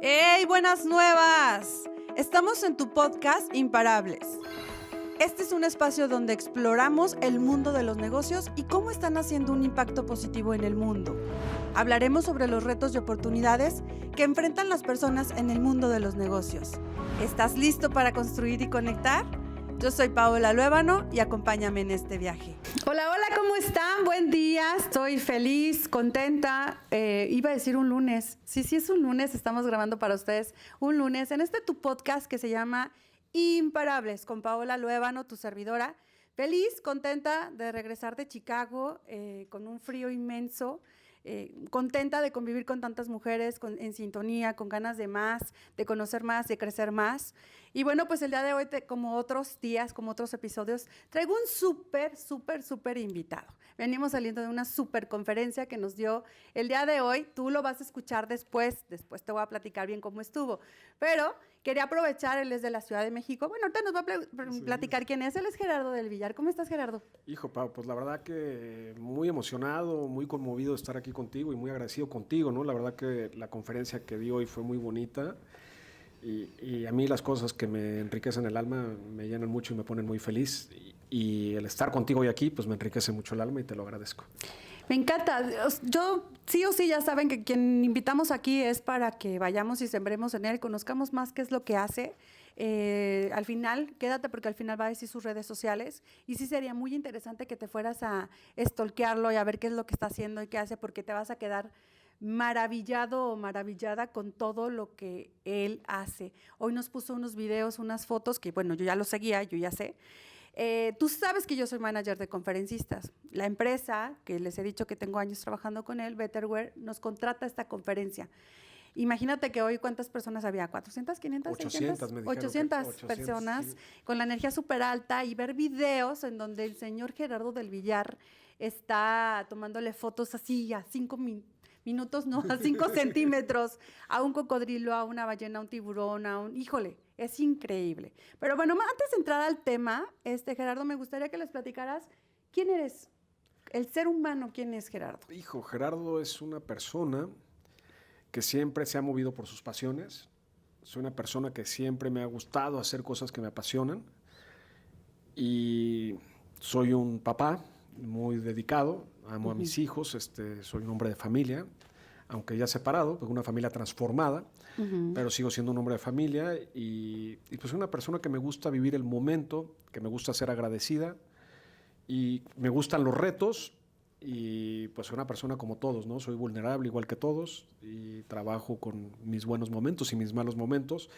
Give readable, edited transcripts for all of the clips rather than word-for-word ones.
¡Hey, buenas nuevas! Estamos en tu podcast Imparables. Este es un espacio donde exploramos el mundo de los negocios y cómo están haciendo un impacto positivo en el mundo. Hablaremos sobre los retos y oportunidades que enfrentan las personas en el mundo de los negocios. ¿Estás listo para construir y conectar? Yo soy Paola Luébano y acompáñame en este viaje. Hola, hola, ¿cómo están? Buen día, estoy feliz, contenta. Iba a decir un lunes. Sí, es un lunes, estamos grabando para ustedes un lunes en tu podcast que se llama Imparables con Paola Luébano, tu servidora. Feliz, contenta de regresar de Chicago con un frío inmenso. Contenta de convivir con tantas mujeres en sintonía, con ganas de más, de conocer más, de crecer más. Y bueno, pues el día de hoy, como otros días, como otros episodios, traigo un súper invitado. Venimos saliendo de una súper conferencia que nos dio el día de hoy. Tú lo vas a escuchar después te voy a platicar bien cómo estuvo. Pero quería aprovechar, él es de la Ciudad de México. Bueno, ahorita nos va a platicar quién es. Él es Gerardo del Villar. ¿Cómo estás, Gerardo? Hijo, Pau, pues la verdad que muy emocionado, muy conmovido de estar aquí contigo y muy agradecido contigo, ¿no? La verdad que la conferencia que di hoy fue muy bonita y a mí las cosas que me enriquecen el alma me llenan mucho y me ponen muy feliz y el estar contigo hoy aquí pues me enriquece mucho el alma y te lo agradezco. Me encanta. Yo sí o sí ya saben que quien invitamos aquí es para que vayamos y sembremos en él, conozcamos más qué es lo que hace. Al final, quédate porque al final va a decir sus redes sociales y sí sería muy interesante que te fueras a stalkearlo y a ver qué es lo que está haciendo y qué hace, porque te vas a quedar maravillado o maravillada con todo lo que él hace. Hoy nos puso unos videos, unas fotos que bueno, yo ya lo seguía, yo ya sé. Tú sabes que yo soy manager de conferencistas. La empresa, que les he dicho que tengo años trabajando con él, Betterware, nos contrata esta conferencia. Imagínate que hoy cuántas personas había, 400, 500, 800 me dijeron 800 personas sí. Con la energía súper alta y ver videos en donde el señor Gerardo del Villar está tomándole fotos así a 5 minutos, no, a 5 centímetros, a un cocodrilo, a una ballena, a un tiburón, híjole, es increíble. Pero bueno, antes de entrar al tema, Gerardo, me gustaría que les platicaras quién eres, el ser humano, ¿quién es Gerardo? Hijo, Gerardo es una persona que siempre se ha movido por sus pasiones. Soy una persona que siempre me ha gustado hacer cosas que me apasionan y soy un papá muy dedicado, amo a mis hijos, soy un hombre de familia, aunque ya separado, pues una familia transformada, pero sigo siendo un hombre de familia y pues soy una persona que me gusta vivir el momento, que me gusta ser agradecida y me gustan los retos. Y pues soy una persona como todos, ¿no? Soy vulnerable igual que todos y trabajo con mis buenos momentos y mis malos momentos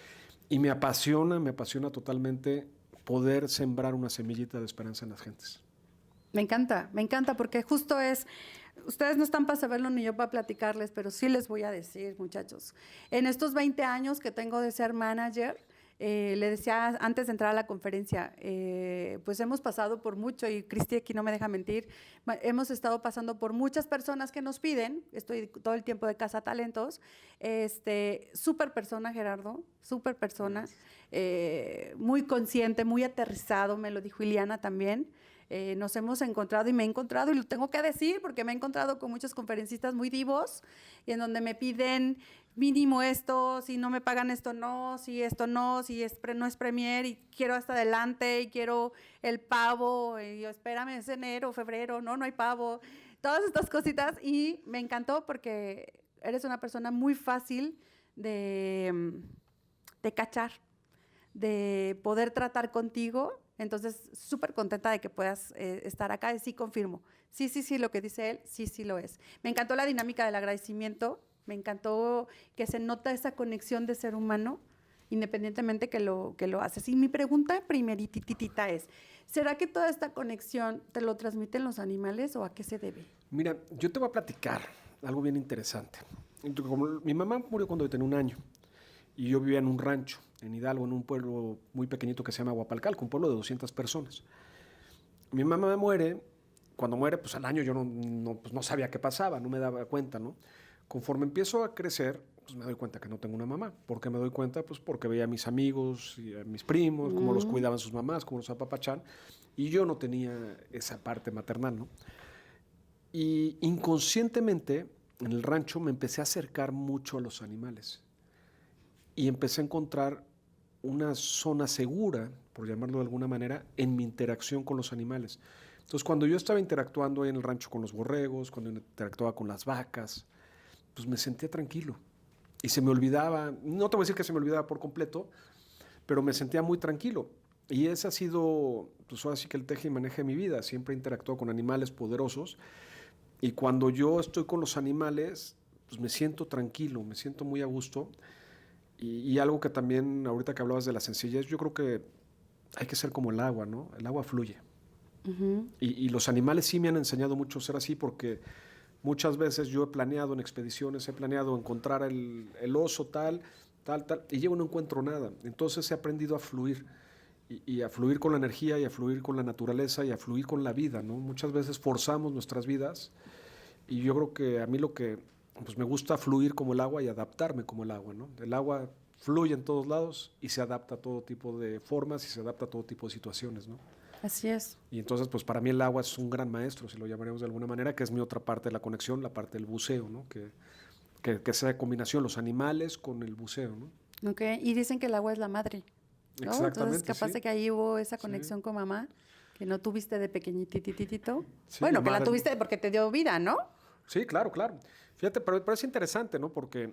y me apasiona totalmente poder sembrar una semillita de esperanza en las gentes. Me encanta porque justo ustedes no están para saberlo ni yo para platicarles, pero sí les voy a decir, muchachos, en estos 20 años que tengo de ser manager, le decía antes de entrar a la conferencia, pues hemos pasado por mucho y Cristi aquí no me deja mentir, hemos estado pasando por muchas personas que nos piden, estoy todo el tiempo de Casa Talentos, súper persona Gerardo, súper persona, muy consciente, muy aterrizado, me lo dijo Iliana también. Nos hemos encontrado y me he encontrado, y lo tengo que decir porque me he encontrado con muchos conferencistas muy divos y en donde me piden mínimo esto, si no me pagan esto no, si esto no, si no es premier y quiero hasta adelante y quiero el pavo, y yo espérame, es enero, febrero, no hay pavo, todas estas cositas y me encantó porque eres una persona muy fácil de cachar, de poder tratar contigo. Entonces, súper contenta de que puedas estar acá. Sí, confirmo. Sí, lo que dice él, sí lo es. Me encantó la dinámica del agradecimiento. Me encantó que se nota esa conexión de ser humano, independientemente que lo haces. Y mi pregunta primerititita es, ¿será que toda esta conexión te lo transmiten los animales o a qué se debe? Mira, yo te voy a platicar algo bien interesante. Mi mamá murió cuando yo tenía 1 año y yo vivía en un rancho en Hidalgo, en un pueblo muy pequeñito que se llama Huapalcalco, un pueblo de 200 personas. Mi mamá muere, cuando muere, pues al año yo no sabía qué pasaba, no me daba cuenta, ¿no? Conforme empiezo a crecer, pues me doy cuenta que no tengo una mamá. ¿Por qué me doy cuenta? Pues porque veía a mis amigos y a mis primos, cómo los cuidaban sus mamás, cómo los apapachan, y yo no tenía esa parte maternal, ¿no? Y inconscientemente, en el rancho me empecé a acercar mucho a los animales. y empecé a encontrar una zona segura, por llamarlo de alguna manera, en mi interacción con los animales. Entonces, cuando yo estaba interactuando ahí en el rancho con los borregos, cuando interactuaba con las vacas, pues me sentía tranquilo. Y se me olvidaba, no te voy a decir que se me olvidaba por completo, pero me sentía muy tranquilo. Y ese ha sido, pues ahora sí que el teje y maneje de mi vida. Siempre he interactuado con animales poderosos. Y cuando yo estoy con los animales, pues me siento tranquilo, me siento muy a gusto. Y algo que también, ahorita que hablabas de la sencillez, yo creo que hay que ser como el agua, ¿no? El agua fluye. Y los animales sí me han enseñado mucho a ser así porque muchas veces yo he planeado en expediciones, he planeado encontrar el oso tal, y llego y no encuentro nada. Entonces he aprendido a fluir y a fluir con la energía y a fluir con la naturaleza y a fluir con la vida, ¿no? Muchas veces forzamos nuestras vidas y yo creo que a mí lo que pues me gusta fluir como el agua y adaptarme como el agua, ¿no? El agua fluye en todos lados y se adapta a todo tipo de formas y se adapta a todo tipo de situaciones, ¿no? Así es. Y entonces, pues para mí el agua es un gran maestro, si lo llamaremos de alguna manera, que es mi otra parte de la conexión, la parte del buceo, ¿no? Que esa combinación, los animales con el buceo, ¿no? Ok, y dicen que el agua es la madre, ¿no? Exactamente, Entonces, capaz sí. de que ahí hubo esa Sí. conexión con mamá, que no tuviste de pequeñitititito. Sí, Bueno, mi que la madre- tuviste porque te dio vida, ¿no? Sí, claro, claro. Fíjate, pero es interesante, ¿no? Porque,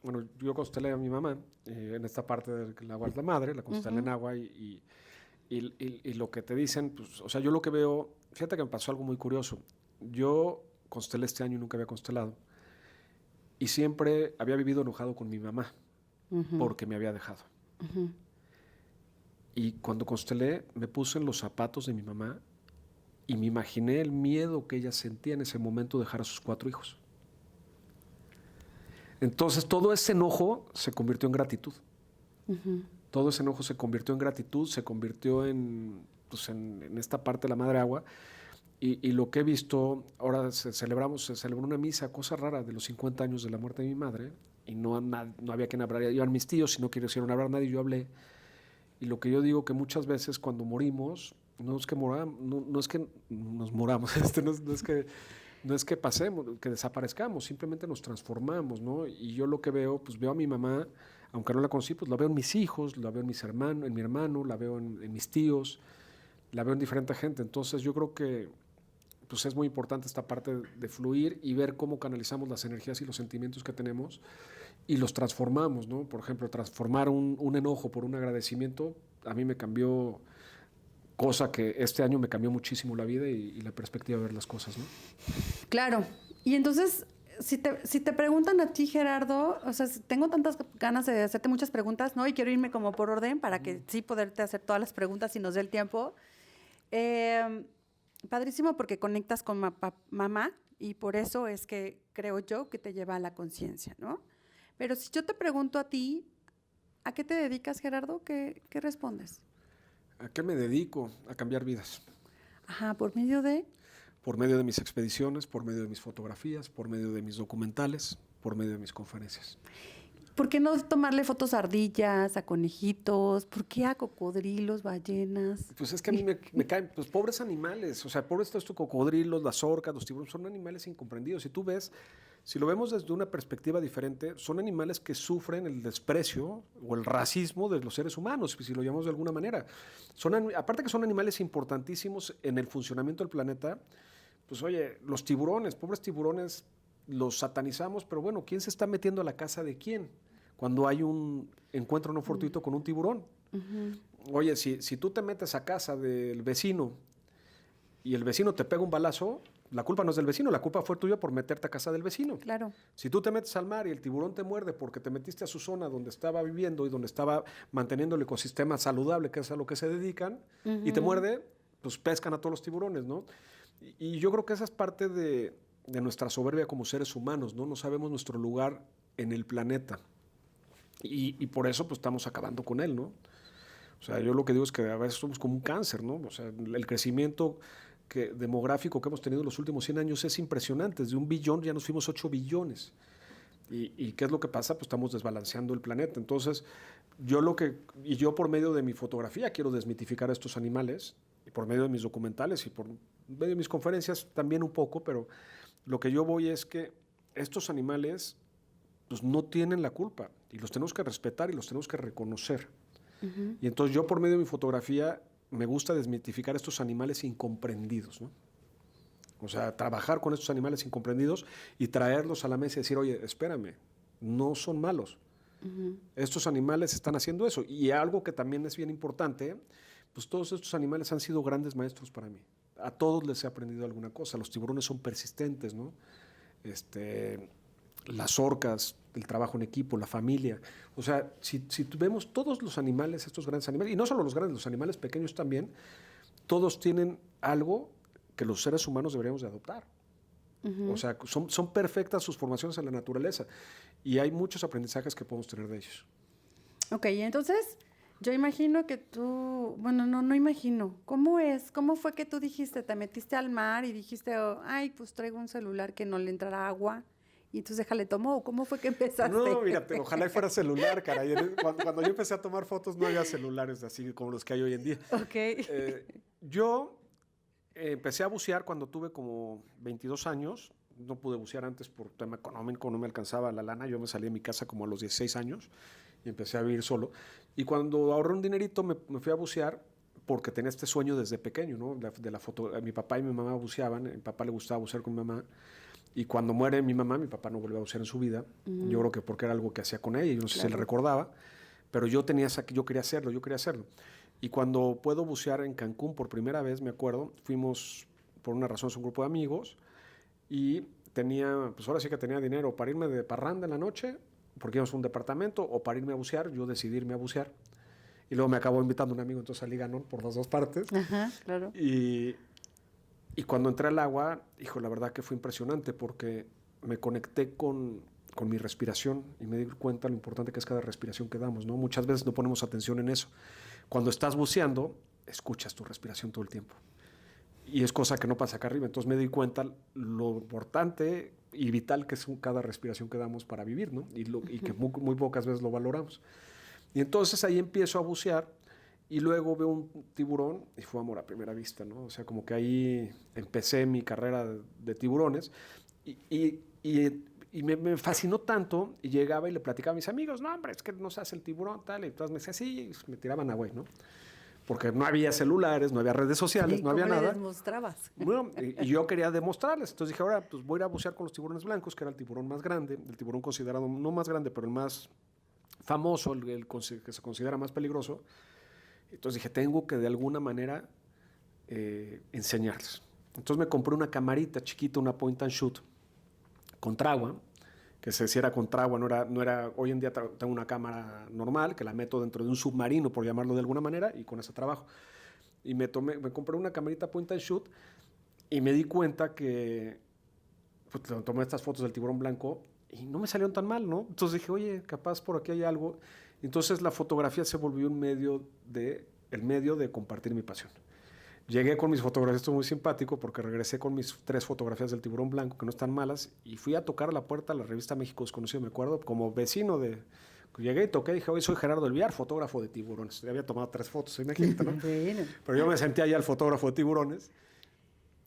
bueno, yo constelé a mi mamá en esta parte del agua es la madre, la constelé en agua y lo que te dicen, pues, o sea, yo lo que veo, fíjate que me pasó algo muy curioso. Yo constelé este año y nunca había constelado. Y siempre había vivido enojado con mi mamá porque me había dejado. Y cuando constelé, me puse en los zapatos de mi mamá y me imaginé el miedo que ella sentía en ese momento de dejar a sus 4 hijos. Entonces todo ese enojo se convirtió en gratitud. Todo ese enojo se convirtió en gratitud, se convirtió pues en esta parte de la madre agua. Y lo que he visto, ahora se celebró una misa, cosa rara, de los 50 años de la muerte de mi madre, y no había quien hablar, iban mis tíos, y no quisieron hablar nadie, yo hablé. Y lo que yo digo que muchas veces cuando morimos, no es que moramos, no es que nos moramos, no es que pasemos, que desaparezcamos, simplemente nos transformamos, ¿no? Y yo lo que veo, pues veo a mi mamá, aunque no la conocí, pues la veo en mis hijos, la veo en mis hermanos, en mi hermano, la veo en mis tíos, la veo en diferente gente. Entonces yo creo que pues es muy importante esta parte de fluir y ver cómo canalizamos las energías y los sentimientos que tenemos y los transformamos, ¿no? Por ejemplo, transformar un enojo por un agradecimiento, a mí me cambió, cosa que este año me cambió muchísimo la vida y la perspectiva de ver las cosas, ¿no? Claro. Y entonces, si te preguntan a ti, Gerardo, o sea, tengo tantas ganas de hacerte muchas preguntas, ¿no? Y quiero irme como por orden para que sí poderte hacer todas las preguntas y nos dé el tiempo. Padrísimo porque conectas con mamá y por eso es que creo yo que te lleva a la conciencia, ¿no? Pero si yo te pregunto a ti, ¿a qué te dedicas, Gerardo? ¿Qué respondes? ¿A qué me dedico? A cambiar vidas. Ajá, por medio de... Por medio de mis expediciones, por medio de mis fotografías, por medio de mis documentales, por medio de mis conferencias. ¿Por qué no tomarle fotos a ardillas, a conejitos? ¿Por qué a cocodrilos, ballenas? Pues es que a mí me caen, pues pobres animales, o sea, pobres todos estos cocodrilos, las orcas, los tiburones, son animales incomprendidos. Si tú ves, si lo vemos desde una perspectiva diferente, son animales que sufren el desprecio o el racismo de los seres humanos, si lo llamamos de alguna manera. Aparte que son animales importantísimos en el funcionamiento del planeta, pues oye, los tiburones, pobres tiburones, los satanizamos, pero bueno, ¿quién se está metiendo a la casa de quién? Cuando hay un encuentro no fortuito con un tiburón. Oye, si tú te metes a casa del vecino y el vecino te pega un balazo, la culpa no es del vecino, la culpa fue tuya por meterte a casa del vecino. Claro. Si tú te metes al mar y el tiburón te muerde porque te metiste a su zona donde estaba viviendo y donde estaba manteniendo el ecosistema saludable, que es a lo que se dedican, y te muerde, pues pescan a todos los tiburones, ¿no? Y yo creo que esa es parte de nuestra soberbia como seres humanos, ¿no? No sabemos nuestro lugar en el planeta. Y por eso pues estamos acabando con él, ¿no? O sea, yo lo que digo es que a veces somos como un cáncer, ¿no? O sea, el crecimiento demográfico que hemos tenido en los últimos 100 años es impresionante. Desde 1 billón ya nos fuimos 8 billones. ¿Y qué es lo que pasa? Pues estamos desbalanceando el planeta. Entonces, yo por medio de mi fotografía quiero desmitificar a estos animales, y por medio de mis documentales y por medio de mis conferencias también un poco, pero lo que yo voy es que estos animales pues no tienen la culpa y los tenemos que respetar y los tenemos que reconocer. Y entonces yo por medio de mi fotografía me gusta desmitificar estos animales incomprendidos, ¿no? O sea, trabajar con estos animales incomprendidos y traerlos a la mesa y decir, oye, espérame, no son malos. Estos animales están haciendo eso. Y algo que también es bien importante, pues todos estos animales han sido grandes maestros para mí. A todos les he aprendido alguna cosa. Los tiburones son persistentes, ¿no? Las orcas, el trabajo en equipo, la familia. O sea, si vemos todos los animales, estos grandes animales, y no solo los grandes, los animales pequeños también, todos tienen algo que los seres humanos deberíamos de adoptar. O sea, son perfectas sus formaciones en la naturaleza y hay muchos aprendizajes que podemos tener de ellos. Ok, entonces yo imagino que tú, bueno, no imagino. ¿Cómo es? ¿Cómo fue que tú dijiste, te metiste al mar y dijiste, oh, ay, pues traigo un celular que no le entrará agua y entonces déjale tomó? ¿Cómo fue que empezaste? No, mírate, ojalá fuera celular, caray. Cuando yo empecé a tomar fotos no había celulares así como los que hay hoy en día. Ok. Yo empecé a bucear cuando tuve como 22 años. No pude bucear antes por tema económico, no me alcanzaba la lana. Yo me salí de mi casa como a los 16 años y empecé a vivir solo. Y cuando ahorré un dinerito me fui a bucear porque tenía este sueño desde pequeño, ¿no? De la foto. Mi papá y mi mamá buceaban. A mi papá le gustaba bucear con mi mamá. Y cuando muere mi mamá, mi papá no volvió a bucear en su vida. Yo creo que porque era algo que hacía con ella. Yo no sé si le recordaba. Pero yo quería hacerlo. Y cuando puedo bucear en Cancún por primera vez, me acuerdo, fuimos por una razón, es un grupo de amigos, y pues ahora sí que tenía dinero para irme de parranda en la noche, porque íbamos a un departamento, o para irme a bucear. Yo decidí irme a bucear. Y luego me acabó invitando un amigo, entonces salí ganón por las dos partes. Ajá, claro. Y cuando entré al agua, hijo, la verdad que fue impresionante porque me conecté con mi respiración y me di cuenta lo importante que es cada respiración que damos, ¿no? Muchas veces no ponemos atención en eso. Cuando estás buceando, escuchas tu respiración todo el tiempo. Y es cosa que no pasa acá arriba. Entonces me di cuenta lo importante y vital que es cada respiración que damos para vivir, ¿no? Y que muy pocas veces lo valoramos. Y entonces ahí empiezo a bucear y luego veo un tiburón y fue amor a primera vista, ¿no? O sea, como que ahí empecé mi carrera de tiburones y me fascinó tanto y llegaba y le platicaba a mis amigos, no, hombre, es que no se hace el tiburón, tal, y entonces me decían, sí, me tiraban a güey, ¿no? Porque no había celulares, no había redes sociales, no había nada. ¿Cómo le demostrabas? Bueno, y yo quería demostrarles. Entonces dije, ahora pues voy a ir a bucear con los tiburones blancos, que era el tiburón más grande, el tiburón considerado, no más grande, pero el más famoso, el que se considera más peligroso. Entonces dije, tengo que de alguna manera enseñarles. Entonces me compré una camarita chiquita, una point and shoot, con tragua, que se hiciera con tragua, no era, hoy en día tengo una cámara normal, que la meto dentro de un submarino, por llamarlo de alguna manera, y con ese trabajo. Y me compré una camarita point and shoot, y me di cuenta que pues, tomé estas fotos del tiburón blanco, y no me salieron tan mal, ¿no? Entonces dije, oye, capaz por aquí hay algo. Entonces la fotografía se volvió el medio de compartir mi pasión. Llegué con mis fotografías, esto es muy simpático porque regresé con mis 3 fotografías del tiburón blanco, que no están malas, y fui a tocar a la puerta de la revista México Desconocido, me acuerdo, como vecino de... Llegué y toqué y dije, hoy soy Gerardo Elviar, fotógrafo de tiburones. Ya había tomado 3 fotos, imagínate, ¿no? Pero yo me sentía ya el fotógrafo de tiburones,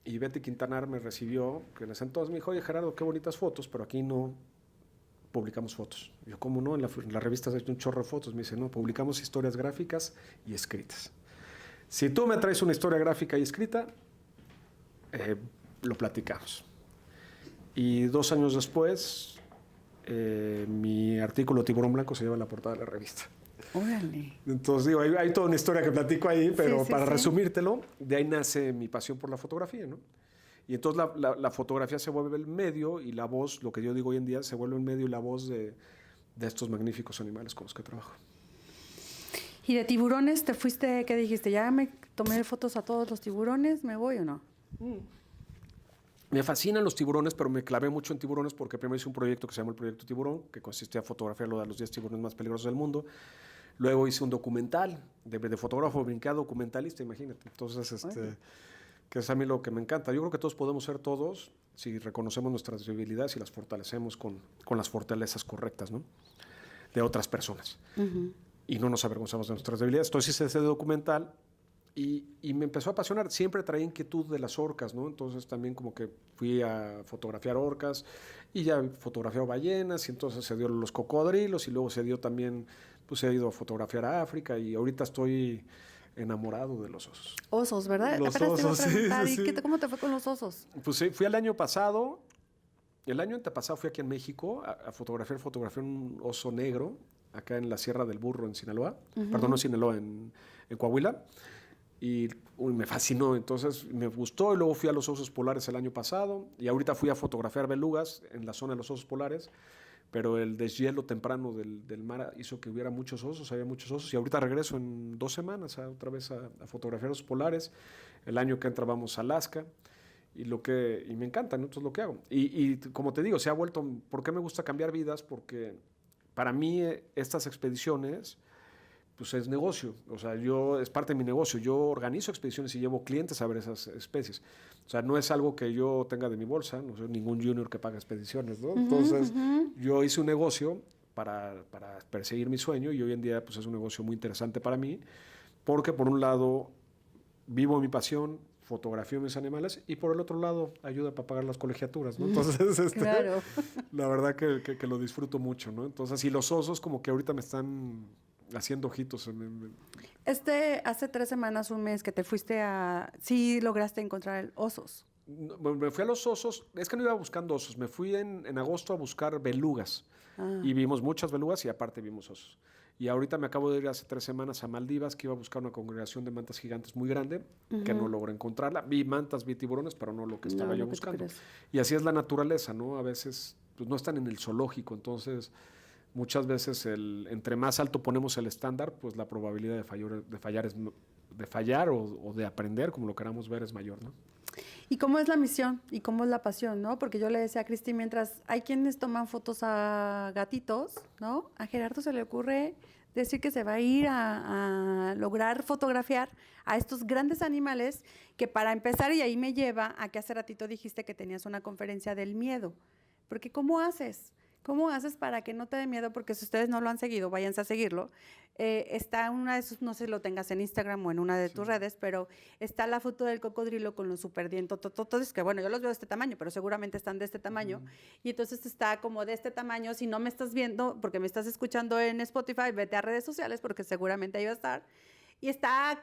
y Betty Quintanar me recibió, que en ese entonces me dijo, oye Gerardo, qué bonitas fotos, pero aquí no publicamos fotos. Yo, ¿cómo no? En la revista hay un chorro de fotos. Me dice, no, publicamos historias gráficas y escritas. Si tú me traes una historia gráfica y escrita, lo platicamos. Y 2 años después, mi artículo Tiburón Blanco se lleva en la portada de la revista. Órale. Entonces, digo, hay toda una historia que platico ahí, pero sí, para sí. resumírtelo, de ahí nace mi pasión por la fotografía, ¿no? Y entonces la fotografía se vuelve el medio y la voz, lo que yo digo hoy en día, se vuelve el medio y la voz de estos magníficos animales con los que trabajo. ¿Y de tiburones te fuiste, qué dijiste? ¿Ya me tomé fotos a todos los tiburones? ¿Me voy o no? Me fascinan los tiburones, pero me clavé mucho en tiburones porque primero hice un proyecto que se llama el Proyecto Tiburón, que consistía en fotografiarlo de los 10 tiburones más peligrosos del mundo. Luego hice un documental, de fotógrafo brinqué a documentalista, imagínate. Entonces, que es a mí lo que me encanta. Yo creo que todos podemos ser todos si reconocemos nuestras debilidades y las fortalecemos con las fortalezas correctas, ¿no? De otras personas. Y no nos avergonzamos de nuestras debilidades. Entonces hice ese documental y me empezó a apasionar. Siempre traía inquietud de las orcas, ¿no? Entonces también como que fui a fotografiar orcas y ya fotografiado ballenas y entonces se dio los cocodrilos y luego se dio también, pues he ido a fotografiar a África y ahorita estoy enamorado de los osos. Osos, ¿verdad? Los Apenas te iba a osos, sí, preguntar, sí, ¿y sí. cómo te fue con los osos? Pues sí, fui el año pasado, el año antepasado fui aquí en México a fotografiar un oso negro acá en la Sierra del Burro en Sinaloa, perdón, no Sinaloa, en Coahuila. Y me fascinó, entonces me gustó y luego fui a los osos polares el año pasado y ahorita fui a fotografiar belugas en la zona de los osos polares, pero el deshielo temprano del mar hizo que hubiera muchos osos, había muchos osos y ahorita regreso en 2 semanas otra vez a fotografiar osos polares. El año que entra vamos a Alaska y me encanta, ¿no? Entonces lo que hago. Y como te digo, se ha vuelto, ¿por qué me gusta cambiar vidas? Porque para mí estas expediciones pues es negocio, o sea, es parte de mi negocio, yo organizo expediciones y llevo clientes a ver esas especies, o sea, no es algo que yo tenga de mi bolsa, no soy ningún junior que paga expediciones, ¿no? Entonces, yo hice un negocio para perseguir mi sueño y hoy en día pues es un negocio muy interesante para mí, porque por un lado vivo mi pasión, fotografío mis animales y por el otro lado ayuda para pagar las colegiaturas, ¿no? Entonces, Claro. la verdad que lo disfruto mucho, ¿no? Entonces, y los osos como que ahorita me están haciendo ojitos. Hace 3 semanas, un mes que te fuiste sí lograste encontrar osos. Me fui a los osos, es que no iba buscando osos, me fui en agosto a buscar belugas Ah, y vimos muchas belugas y aparte vimos osos. Y ahorita me acabo de ir hace 3 semanas a Maldivas, que iba a buscar una congregación de mantas gigantes muy grande, que no logré encontrarla. Vi mantas, vi tiburones, pero no lo que estaba yo lo que tú buscando. crees. Y así es la naturaleza, ¿no? A veces pues, no están en el zoológico, entonces muchas veces entre más alto ponemos el estándar, pues la probabilidad de fallar o de aprender, como lo queramos ver, es mayor, ¿no? ¿Y cómo es la misión? ¿Y cómo es la pasión, no? Porque yo le decía a Cristi, mientras hay quienes toman fotos a gatitos, ¿no? A Gerardo se le ocurre decir que se va a ir a lograr fotografiar a estos grandes animales que para empezar, y ahí me lleva a que hace ratito dijiste que tenías una conferencia del miedo. Porque ¿cómo haces? ¿Cómo haces para que no te dé miedo? Porque si ustedes no lo han seguido, váyanse a seguirlo. Está una de sus, no sé si lo tengas en Instagram o en una de tus redes, pero está la foto del cocodrilo con los superdientotototes, que bueno, yo los veo de este tamaño, pero seguramente están de este tamaño. Y entonces está como de este tamaño. Si no me estás viendo, porque me estás escuchando en Spotify, vete a redes sociales, porque seguramente ahí va a estar. Y está,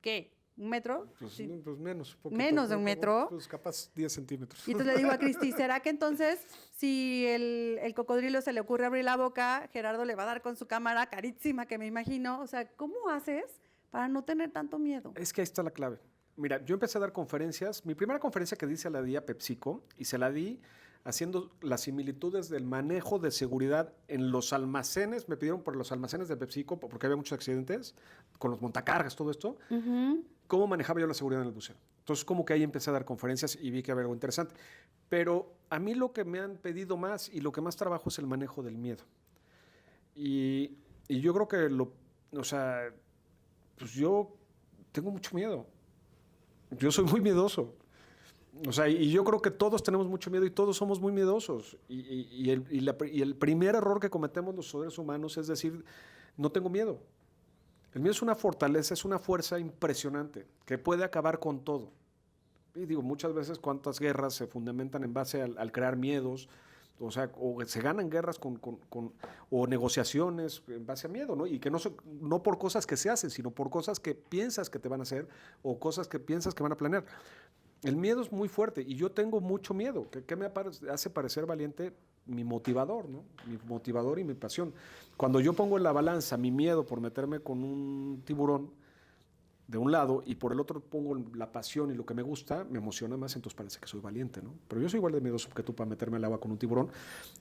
¿qué? ¿1 metro? Pues, Sí. pues menos. Menos de 1 metro. Pues capaz 10 centímetros. Y entonces le digo a Cristi, ¿será que entonces si el cocodrilo se le ocurre abrir la boca, Gerardo le va a dar con su cámara carísima, que me imagino? O sea, ¿cómo haces para no tener tanto miedo? Es que ahí está la clave. Mira, yo empecé a dar conferencias. Mi primera conferencia que di se la di a PepsiCo y se la di haciendo las similitudes del manejo de seguridad en los almacenes. Me pidieron por los almacenes de PepsiCo porque había muchos accidentes con los montacargas, todo esto. ¿Cómo manejaba yo la seguridad en el buceo? Entonces, como que ahí empecé a dar conferencias y vi que había algo interesante. Pero a mí lo que me han pedido más y lo que más trabajo es el manejo del miedo. Y yo creo que o sea, pues yo tengo mucho miedo. Yo soy muy miedoso. O sea, y yo creo que todos tenemos mucho miedo y todos somos muy miedosos. Y el primer error que cometemos los seres humanos es decir, no tengo miedo. El miedo es una fortaleza, es una fuerza impresionante que puede acabar con todo. Y digo, muchas veces cuántas guerras se fundamentan en base al crear miedos, o sea, o se ganan guerras o negociaciones en base a miedo, ¿no? Y que no por cosas que se hacen, sino por cosas que piensas que te van a hacer o cosas que piensas que van a planear. El miedo es muy fuerte y yo tengo mucho miedo. ¿Qué me hace parecer valiente? Mi motivador, ¿no? Mi motivador y mi pasión. Cuando yo pongo en la balanza mi miedo por meterme con un tiburón de un lado y por el otro pongo la pasión y lo que me gusta, me emociona más, entonces parece que soy valiente, ¿no? Pero yo soy igual de miedoso que tú para meterme al agua con un tiburón.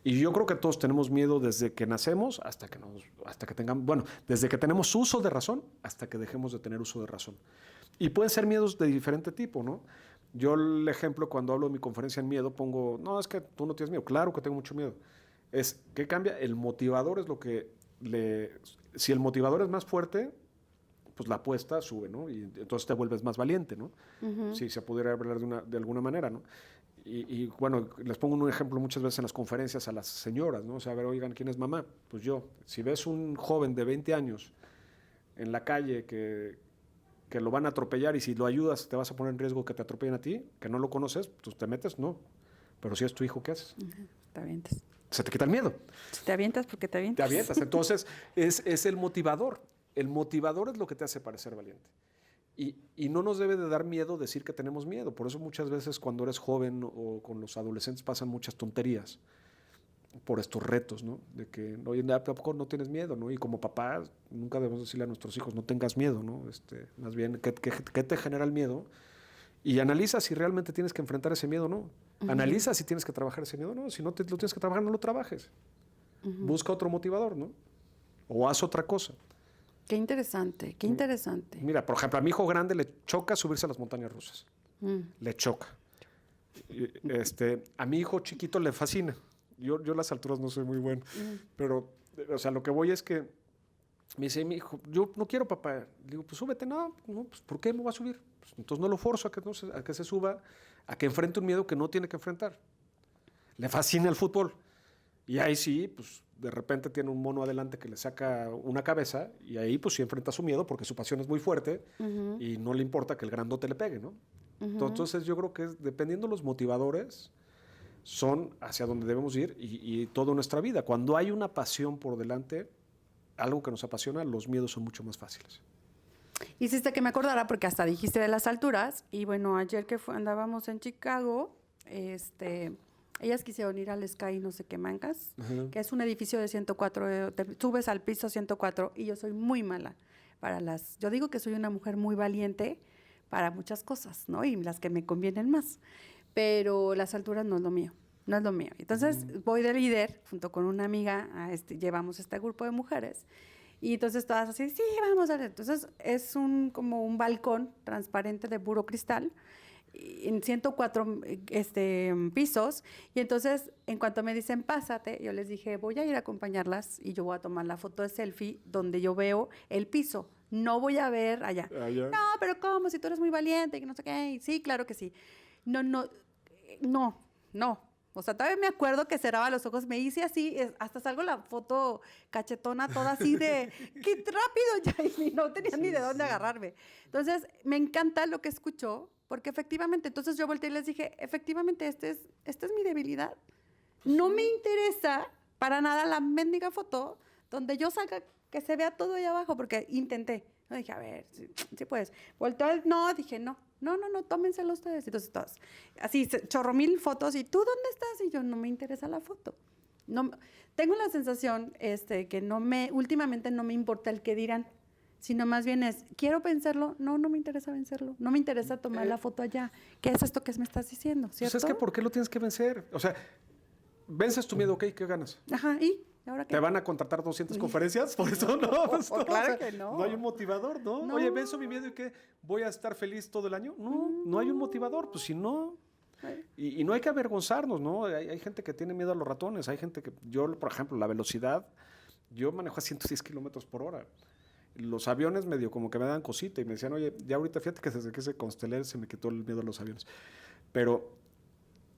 Y yo creo que todos tenemos miedo desde que nacemos hasta que tengamos, bueno, desde que tenemos uso de razón hasta que dejemos de tener uso de razón. Y pueden ser miedos de diferente tipo, ¿no? Yo el ejemplo cuando hablo de mi conferencia en miedo pongo, no, es que tú no tienes miedo. Claro que tengo mucho miedo. ¿Qué cambia? El motivador es lo que si el motivador es más fuerte, pues la apuesta sube, ¿no? Y entonces te vuelves más valiente, ¿no? Si se pudiera hablar de alguna manera, ¿no? Y bueno, les pongo un ejemplo muchas veces en las conferencias a las señoras, ¿no? O sea, a ver, oigan, ¿quién es mamá? Pues yo. Si ves un joven de 20 años en la calle que que lo van a atropellar y si lo ayudas te vas a poner en riesgo que te atropellen a ti, que no lo conoces, pues te metes, no. Pero si es tu hijo, ¿qué haces? Te avientas. Se te quita el miedo. Te avientas porque te Te avientas. avientas. Entonces, es el motivador. El motivador es lo que te hace parecer valiente. Y no nos debe de dar miedo decir que tenemos miedo. Por eso muchas veces cuando eres joven o con los adolescentes pasan muchas tonterías por estos retos, ¿no? De que, oye, tampoco no tienes miedo, ¿no? Y como papá, nunca debemos decirle a nuestros hijos, no tengas miedo, ¿no? Más bien, ¿qué te genera el miedo? Y analiza si realmente tienes que enfrentar ese miedo o no. Analiza si tienes que trabajar ese miedo o no. Si no lo tienes que trabajar, no lo trabajes. Busca otro motivador, ¿no? O haz otra cosa. Qué interesante, qué interesante. Mira, por ejemplo, a mi hijo grande le choca subirse a las montañas rusas. Le choca. A mi hijo chiquito le fascina. Yo las alturas no soy muy bueno. Pero, o sea, lo que voy es que me dice mi hijo, yo no quiero, papá. Le digo, pues súbete. No, pues ¿por qué me va a subir? Pues, entonces no lo forzo a que se suba, a que enfrente un miedo que no tiene que enfrentar. Le fascina el fútbol. Y ahí sí, pues de repente tiene un mono adelante que le saca una cabeza y ahí pues sí enfrenta su miedo porque su pasión es muy fuerte y no le importa que el grandote le pegue, ¿no? Entonces yo creo que dependiendo de los motivadores son hacia donde debemos ir y toda nuestra vida. Cuando hay una pasión por delante, algo que nos apasiona, los miedos son mucho más fáciles. Hiciste que me acordara porque hasta dijiste de las alturas y bueno, ayer que andábamos en Chicago, ellas quisieron ir al Sky no sé qué mancas, que es un edificio de 104, te subes al piso 104 y yo soy muy mala yo digo que soy una mujer muy valiente para muchas cosas, ¿no? Y las que me convienen más, pero las alturas no es lo mío, no es lo mío. Entonces voy de líder junto con una amiga, llevamos este grupo de mujeres y entonces todas así, sí, vamos a ver. Entonces es como un balcón transparente de puro cristal, en 104 pisos, y entonces en cuanto me dicen pásate, yo les dije voy a ir a acompañarlas y yo voy a tomar la foto de selfie donde yo veo el piso, no voy a ver allá. No, pero ¿cómo? Si tú eres muy valiente y que no sé qué. Sí, claro que sí. No. O sea, todavía me acuerdo que cerraba los ojos, me hice así, hasta salgo la foto cachetona toda así de, ¡qué rápido! Ya, y no tenía ni de dónde agarrarme. Entonces, me encanta lo que escuchó, porque efectivamente, entonces yo volteé y les dije, efectivamente, esta es mi debilidad. No me interesa para nada la mendiga foto donde yo salga, que se vea todo ahí abajo, porque intenté. No, dije, a ver, sí puedes. Volteó, no, dije, no, tómenselo ustedes. Entonces, todos, así, chorro mil fotos, ¿y tú dónde estás? Y yo, no me interesa la foto. No, tengo la sensación que últimamente no me importa el que dirán, sino más bien es, quiero vencerlo, no me interesa vencerlo, no me interesa tomar la foto allá. ¿Qué es esto que me estás diciendo, cierto? Pues es que ¿por qué lo tienes que vencer? O sea, vences tu miedo, ¿ok? ¿Qué ganas? Ajá, ¿y ahora qué? ¿Te van a contratar 200 conferencias? Por eso no. Pues, claro que no. No hay un motivador, ¿no? Oye, venzo mi miedo y ¿qué? ¿Voy a estar feliz todo el año? No hay un motivador. Pues si no... Y no hay que avergonzarnos, ¿no? Hay gente que tiene miedo a los ratones. Hay gente que... Yo, por ejemplo, la velocidad... Yo manejo a 110 kilómetros por hora. Los aviones medio como que me dan cosita y me decían, oye, ya ahorita fíjate que desde que se constelé se me quitó el miedo a los aviones. Pero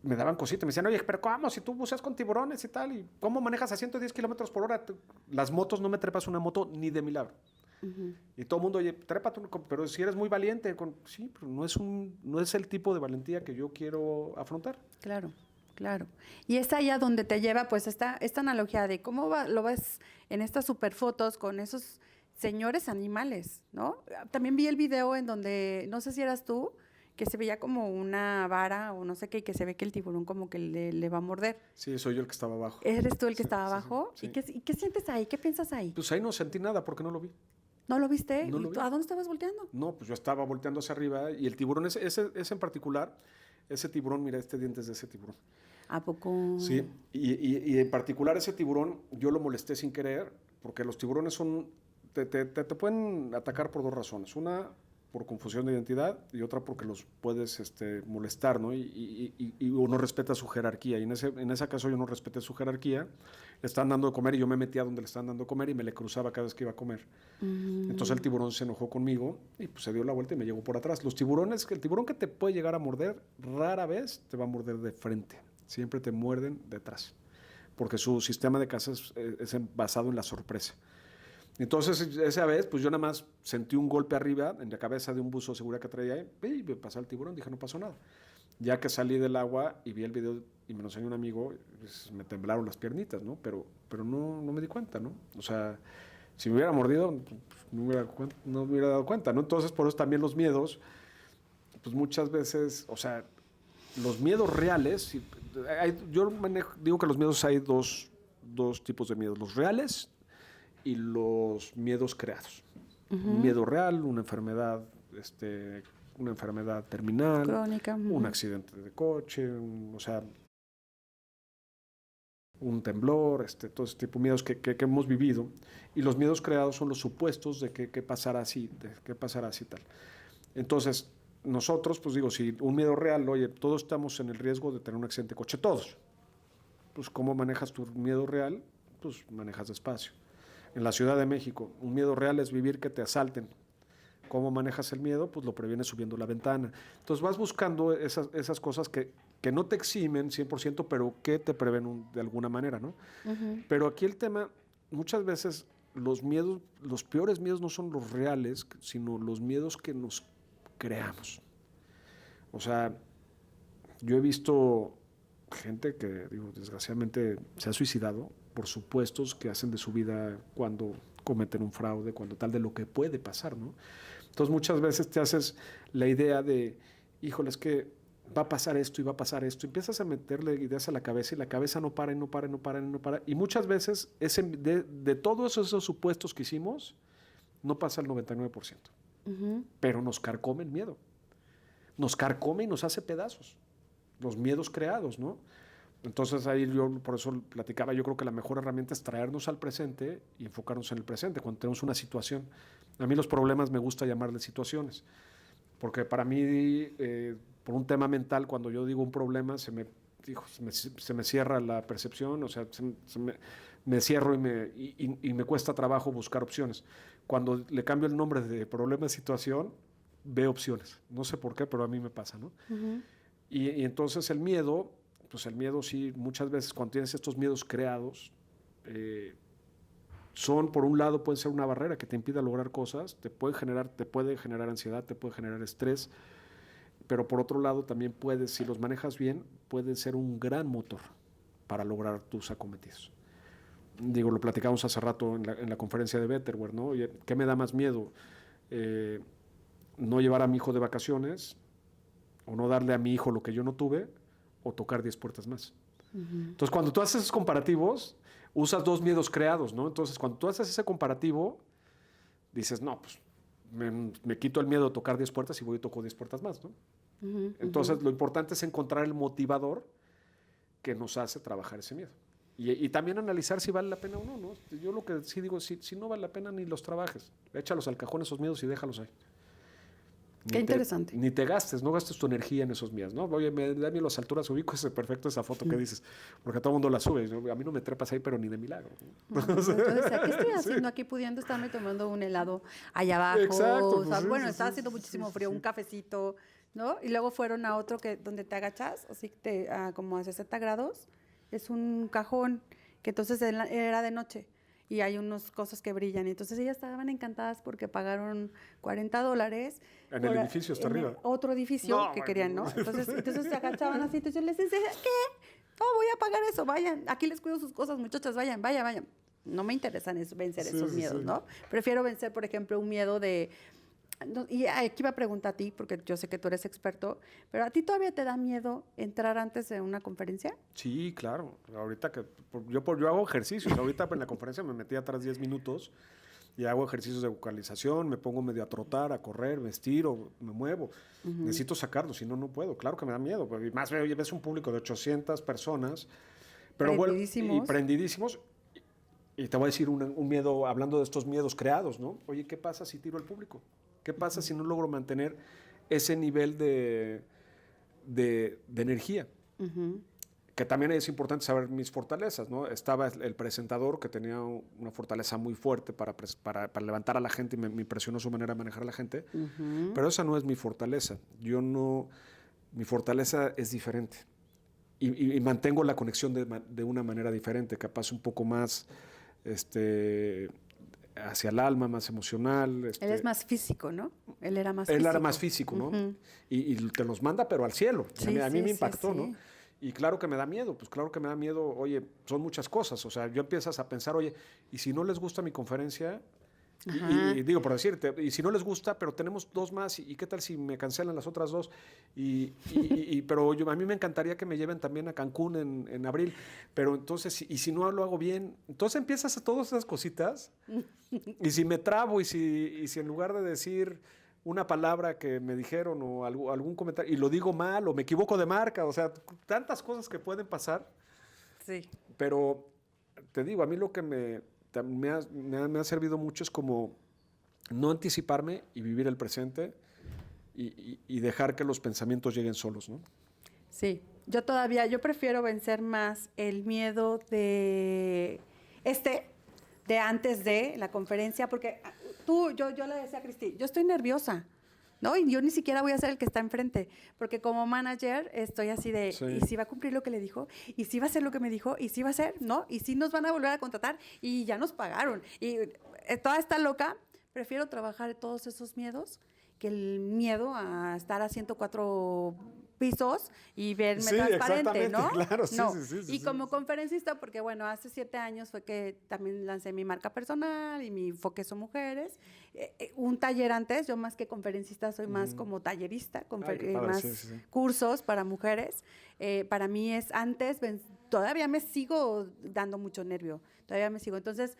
me daban cosita, me decían, oye, pero ¿cómo? Si tú buceas con tiburones y tal, ¿y cómo manejas a 110 kilómetros por hora? Las motos, no me trepas una moto ni de milagro. Y todo el mundo, oye, trépate, pero si eres muy valiente, sí, pero no es el tipo de valentía que yo quiero afrontar. Claro. Y es allá donde te lleva, pues, esta analogía de cómo lo ves en estas superfotos con esos señores animales, ¿no? También vi el video en donde, no sé si eras tú, que se veía como una vara o no sé qué, y que se ve que el tiburón como que le va a morder. Sí, soy yo el que estaba abajo. ¿Eres tú el que estaba abajo? Sí. ¿Y qué sientes ahí? ¿Qué piensas ahí? Pues ahí no sentí nada porque no lo vi. ¿No lo viste? No lo vi. ¿A dónde estabas volteando? No, pues yo estaba volteando hacia arriba y el tiburón, ese en particular, ese tiburón, mira, diente es de ese tiburón. ¿A poco? Sí, y en particular ese tiburón yo lo molesté sin querer porque los tiburones te pueden atacar por dos razones. Una, por confusión de identidad y otra porque los puedes molestar, ¿no? Y uno respeta su jerarquía. Y en ese caso yo no respeté su jerarquía. Le estaban dando de comer y yo me metía donde le estaban dando de comer y me le cruzaba cada vez que iba a comer. Entonces el tiburón se enojó conmigo y pues se dio la vuelta y me llevó por atrás. El tiburón que te puede llegar a morder, rara vez te va a morder de frente. Siempre te muerden detrás. Porque su sistema de caza es basado en la sorpresa. Entonces, esa vez, pues yo nada más sentí un golpe arriba, en la cabeza de un buzo de seguridad que traía ahí, y me pasó el tiburón, dije, no pasó nada. Ya que salí del agua y vi el video y me lo enseñó un amigo, pues, me temblaron las piernitas, ¿no? Pero no me di cuenta, ¿no? O sea, si me hubiera mordido, pues, no me hubiera dado cuenta, ¿no? Entonces, por eso también los miedos, pues muchas veces, o sea, los miedos reales, digo que los miedos hay dos tipos de miedos, los reales y los miedos creados. Un miedo real, una enfermedad terminal, Crónica. un accidente de coche, o sea, un temblor, todo ese tipo de miedos que hemos vivido. Y los miedos creados son los supuestos de que pasará así, tal. Entonces, nosotros, pues digo, si un miedo real, oye, todos estamos en el riesgo de tener un accidente de coche, todos. Pues, ¿cómo manejas tu miedo real? Pues manejas despacio. En la Ciudad de México, un miedo real es vivir que te asalten. ¿Cómo manejas el miedo? Pues lo previenes subiendo la ventana. Entonces vas buscando esas cosas que no te eximen 100%, pero que te prevén de alguna manera, ¿no? Pero aquí el tema, muchas veces los miedos, los peores miedos no son los reales, sino los miedos que nos creamos. O sea, yo he visto gente que, digo, desgraciadamente se ha suicidado por supuestos que hacen de su vida cuando cometen un fraude, cuando tal de lo que puede pasar, ¿no? Entonces muchas veces te haces la idea de, híjole, es que va a pasar esto y va a pasar esto. Empiezas a meterle ideas a la cabeza y la cabeza no para y no para y no para y no para. Y muchas veces de todos esos supuestos que hicimos, no pasa el 99%. Pero nos carcome el miedo. Nos carcome y nos hace pedazos. Los miedos creados, ¿no? Entonces ahí yo por eso platicaba, yo creo que la mejor herramienta es traernos al presente y enfocarnos en el presente, cuando tenemos una situación. A mí los problemas me gusta llamarles situaciones, porque para mí, por un tema mental, cuando yo digo un problema, se me cierra la percepción, o sea, me cierro y me cuesta trabajo buscar opciones. Cuando le cambio el nombre de problema a situación, veo opciones. No sé por qué, pero a mí me pasa, ¿no? Y entonces el miedo, pues el miedo sí, muchas veces cuando tienes estos miedos creados, son, por un lado, pueden ser una barrera que te impida lograr cosas, te puede generar ansiedad, te puede generar estrés, pero por otro lado también si los manejas bien, pueden ser un gran motor para lograr tus acometidos. Digo, lo platicamos hace rato en la conferencia de Betterware, ¿no? ¿Qué me da más miedo? No llevar a mi hijo de vacaciones, o no darle a mi hijo lo que yo no tuve, o tocar 10 puertas más. Entonces, cuando tú haces esos comparativos, usas dos miedos creados, ¿no? Entonces, cuando tú haces ese comparativo, dices, no, pues me quito el miedo de tocar 10 puertas y voy y toco 10 puertas más, ¿no? Entonces, lo importante es encontrar el motivador que nos hace trabajar ese miedo. Y también analizar si vale la pena o no, ¿no? Yo lo que sí digo, si no vale la pena, ni los trabajes. Échalos al cajón esos miedos y déjalos ahí. Qué interesante. Ni te gastes, no gastes tu energía en esos miedos, ¿no? Oye, da miedo las alturas, ubico esa foto que dices, porque todo el mundo la sube, ¿no? A mí no me trepas ahí, pero ni de milagro, ¿no? Yo decía, ¿qué estoy haciendo aquí pudiendo estarme tomando un helado allá abajo? Exacto, O sea, pues, bueno, estaba haciendo muchísimo frío, un cafecito, ¿no? Y luego fueron a otro donde te agachas, así como a 60 grados, es un cajón, que entonces era de noche. Y hay unas cosas que brillan. Entonces ellas estaban encantadas porque pagaron $40. En el edificio hasta arriba. Otro edificio que querían, ¿no? Entonces se agachaban así. Entonces yo les decía, ¿qué? No, voy a pagar eso, vayan. Aquí les cuido sus cosas, muchachas, vayan. No me interesan vencer esos miedos, ¿no? Prefiero vencer, por ejemplo, un miedo de... Y aquí iba a preguntar a ti, porque yo sé que tú eres experto, pero ¿a ti todavía te da miedo entrar antes de una conferencia? Sí, claro. Ahorita yo hago ejercicios. Ahorita en la conferencia me metí atrás 10 minutos y hago ejercicios de vocalización, me pongo medio a trotar, a correr, me estiro, me muevo. Necesito sacarlo, si no, no puedo. Claro que me da miedo. Y más ves un público de 800 personas, pero Prendidísimos. Prendidísimos. Y te voy a decir un miedo, hablando de estos miedos creados, ¿no? Oye, ¿qué pasa si tiro al público? ¿Qué pasa si no logro mantener ese nivel de energía? Que también es importante saber mis fortalezas, ¿no? Estaba el presentador que tenía una fortaleza muy fuerte para levantar a la gente y me impresionó su manera de manejar a la gente, pero esa no es mi fortaleza. Mi fortaleza es diferente y mantengo la conexión de una manera diferente, capaz un poco más hacia el alma, más emocional. Él es más físico, ¿no? Él era más Él físico. era más físico, ¿no? Y te los manda, pero al cielo. Sí, a mí sí, me sí, impactó, sí. ¿no? Y claro que me da miedo, pues claro que me da miedo, oye, son muchas cosas, o sea, yo empiezas a pensar, oye, ¿y si no les gusta mi conferencia? Y digo, por decirte, y si no les gusta, pero tenemos 2 más, ¿y qué tal si me cancelan las otras 2? Pero a mí me encantaría que me lleven también a Cancún en abril, pero entonces, y si no lo hago bien, entonces empiezas a todas esas cositas, y si me trabo, y si en lugar de decir una palabra que me dijeron o algún comentario, y lo digo mal, o me equivoco de marca, o sea, tantas cosas que pueden pasar, Sí. pero te digo, a mí lo que me ha servido mucho es como no anticiparme y vivir el presente y dejar que los pensamientos lleguen solos, ¿no? Sí, yo prefiero vencer más el miedo de antes de la conferencia, porque yo le decía a Cristi, yo estoy nerviosa, ¿no? Y yo ni siquiera voy a ser el que está enfrente, porque como manager estoy así de, Sí. ¿y si va a cumplir lo que le dijo? ¿Y si va a hacer lo que me dijo? ¿Y si va a hacer? ¿No? ¿Y si nos van a volver a contratar? Y ya nos pagaron. Y toda esta loca, prefiero trabajar todos esos miedos que el miedo a estar a 104 pisos y verme Sí, transparente, exactamente, ¿no? claro, sí, No. sí, Y como conferencista, porque bueno, hace 7 años fue que también lancé mi marca personal y mi enfoque son mujeres. Un taller antes, yo más que conferencista soy más como tallerista, Ay, qué padre, más sí. cursos para mujeres. Para mí es antes, todavía me sigo dando mucho nervio, todavía me sigo. Entonces,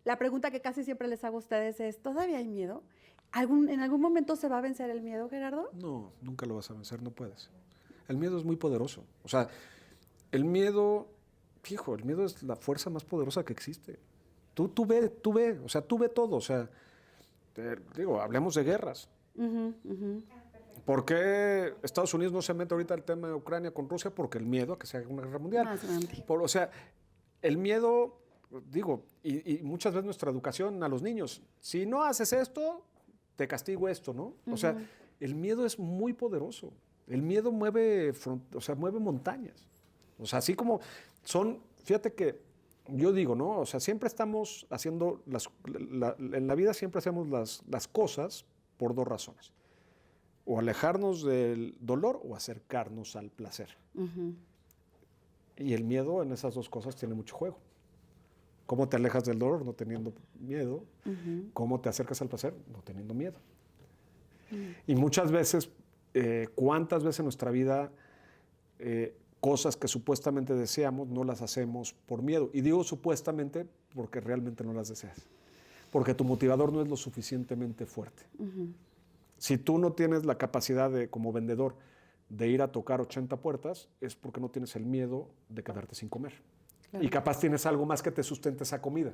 la pregunta que casi siempre les hago a ustedes es, ¿todavía hay miedo? ¿En algún momento se va a vencer el miedo, Gerardo? No, nunca lo vas a vencer, no puedes. El miedo es muy poderoso. O sea, el miedo, fijo, el miedo es la fuerza más poderosa que existe. Tú ve, o sea, tú ve todo. O sea, digo, hablemos de guerras. ¿Por qué Estados Unidos no se mete ahorita el tema de Ucrania con Rusia? Porque el miedo a que se haga una guerra mundial. Más grande. O sea, el miedo, digo, y muchas veces nuestra educación a los niños, si no haces esto, te castigo esto, ¿no? O sea, el miedo es muy poderoso. El miedo mueve montañas. O sea, así como fíjate que yo digo, ¿no? O sea, siempre estamos haciendo, en la vida siempre hacemos las cosas por 2 razones. O alejarnos del dolor o acercarnos al placer. Y el miedo en esas 2 cosas tiene mucho juego. ¿Cómo te alejas del dolor no teniendo miedo? ¿Cómo te acercas al placer no teniendo miedo? Y muchas veces, ¿cuántas veces en nuestra vida cosas que supuestamente deseamos no las hacemos por miedo? Y digo supuestamente porque realmente no las deseas. Porque tu motivador no es lo suficientemente fuerte. Si tú no tienes la capacidad como vendedor de ir a tocar 80 puertas, es porque no tienes el miedo de quedarte sin comer. Claro. Y capaz tienes algo más que te sustente esa comida.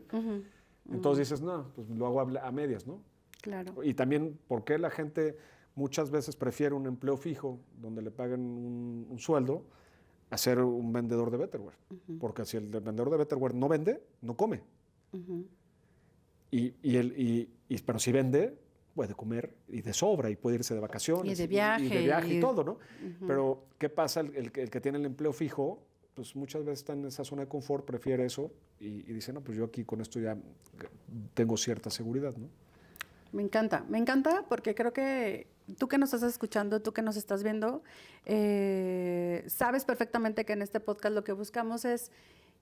Entonces dices, no, pues lo hago a medias, ¿no? Claro. Y también, ¿por qué la gente muchas veces prefiere un empleo fijo donde le paguen un sueldo a ser un vendedor de Betterware? Porque si el vendedor de Betterware no vende, no come. Pero si vende, puede comer y de sobra y puede irse de vacaciones. Y de viaje. Y todo, ¿no? Pero, ¿qué pasa? El que tiene el empleo fijo, pues muchas veces está en esa zona de confort, prefiere eso y dice, no, pues yo aquí con esto ya tengo cierta seguridad, ¿no? Me encanta porque creo que tú que nos estás escuchando, tú que nos estás viendo, sabes perfectamente que en este podcast lo que buscamos es,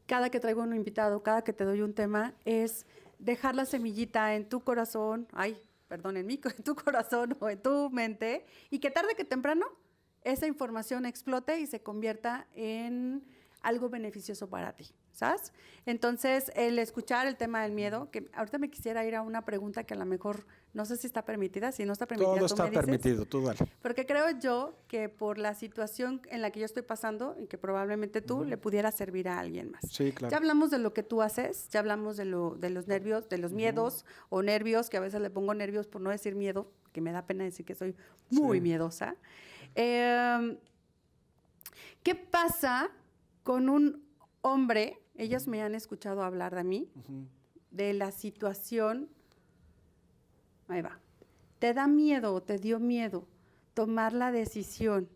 cada que traigo un invitado, cada que te doy un tema, es dejar la semillita en tu corazón, en tu corazón o en tu mente, y que tarde que temprano esa información explote y se convierta en algo beneficioso para ti, ¿sabes? Entonces, el escuchar el tema del miedo, que ahorita me quisiera ir a una pregunta que a lo mejor no sé si está permitida, si no está permitida, todo está permitido, tú dale. Porque creo yo que por la situación en la que yo estoy pasando y que probablemente tú le pudiera servir a alguien más. Sí, claro. Ya hablamos de lo que tú haces, ya hablamos de los nervios, de los miedos o nervios, que a veces le pongo nervios por no decir miedo, que me da pena decir que soy muy miedosa. ¿Qué pasa con un hombre? Ellos me han escuchado hablar de mí, de la situación. Ahí va. ¿Te da miedo o te dio miedo tomar la decisión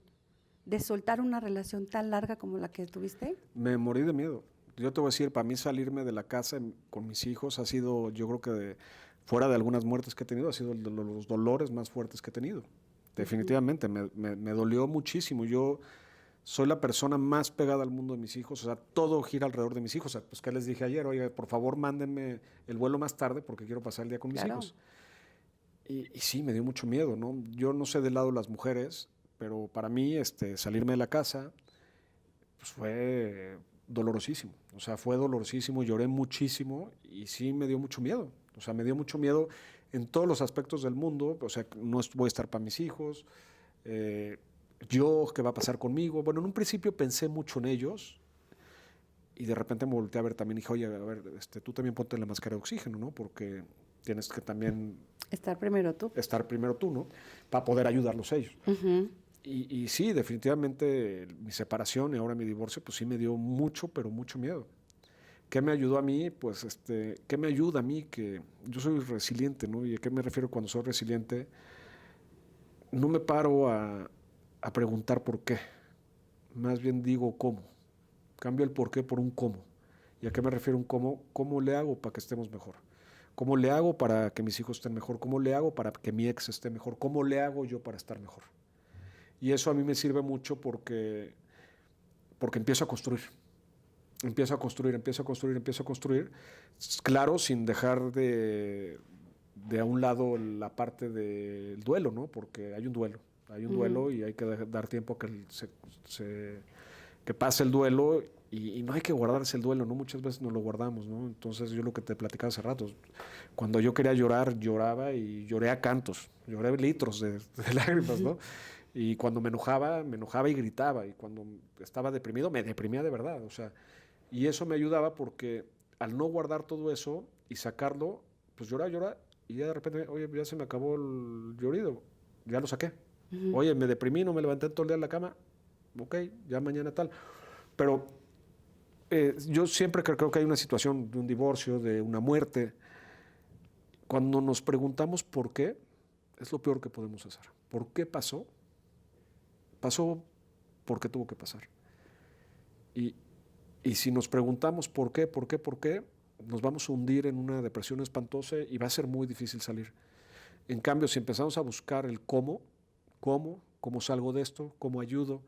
de soltar una relación tan larga como la que tuviste? Me morí de miedo. Yo te voy a decir, para mí salirme de la casa con mis hijos ha sido, yo creo que fuera de algunas muertes que he tenido, ha sido los dolores más fuertes que he tenido. Definitivamente, me dolió muchísimo. Yo soy la persona más pegada al mundo de mis hijos, o sea, todo gira alrededor de mis hijos. O sea, pues que les dije ayer, oye, por favor, mándenme el vuelo más tarde porque quiero pasar el día con mis hijos. Y sí, me dio mucho miedo, ¿no? Yo no sé del lado de las mujeres, pero para mí salirme de la casa pues fue dolorosísimo. O sea, fue dolorosísimo, lloré muchísimo y sí me dio mucho miedo. O sea, me dio mucho miedo en todos los aspectos del mundo. O sea, no voy a estar para mis hijos. Yo, ¿qué va a pasar conmigo? Bueno, en un principio pensé mucho en ellos y de repente me volteé a ver también y dije, oye, a ver, tú también ponte la máscara de oxígeno, ¿no? Porque tienes que también... Estar primero tú, ¿no? Para poder ayudarlos ellos. Y sí, definitivamente mi separación y ahora mi divorcio, pues sí me dio mucho, pero mucho miedo. ¿Qué me ayudó a mí? Pues, ¿qué me ayuda a mí? Que yo soy resiliente, ¿no? ¿Y a qué me refiero cuando soy resiliente? No me paro a preguntar por qué. Más bien digo cómo. Cambio el por qué por un cómo. ¿Y a qué me refiero un cómo? ¿Cómo le hago para que estemos mejor? ¿Cómo le hago para que mis hijos estén mejor? ¿Cómo le hago para que mi ex esté mejor? ¿Cómo le hago yo para estar mejor? Y eso a mí me sirve mucho porque empiezo a construir. Empiezo a construir. Claro, sin dejar de a un lado la parte del duelo, ¿no? Porque hay un duelo. Hay un duelo y hay que dar tiempo a que que pase el duelo y no hay que guardarse el duelo, ¿no? Muchas veces nos lo guardamos, ¿no? Entonces yo lo que te platicaba hace rato, cuando yo quería llorar, lloraba y lloré a cantos, lloré litros de lágrimas, ¿no? Y cuando me enojaba y gritaba, y cuando estaba deprimido, me deprimía de verdad, o sea, y eso me ayudaba porque al no guardar todo eso y sacarlo, pues lloraba, y ya de repente, oye, ya se me acabó el llorido, ya lo saqué. Oye, me deprimí, no me levanté todo el día en la cama, ok, ya mañana tal. Pero yo siempre creo que hay una situación de un divorcio, de una muerte. Cuando nos preguntamos por qué, es lo peor que podemos hacer. ¿Por qué pasó? Pasó porque tuvo que pasar. Y si nos preguntamos por qué, nos vamos a hundir en una depresión espantosa y va a ser muy difícil salir. En cambio, si empezamos a buscar el cómo salgo de esto, cómo ayudo,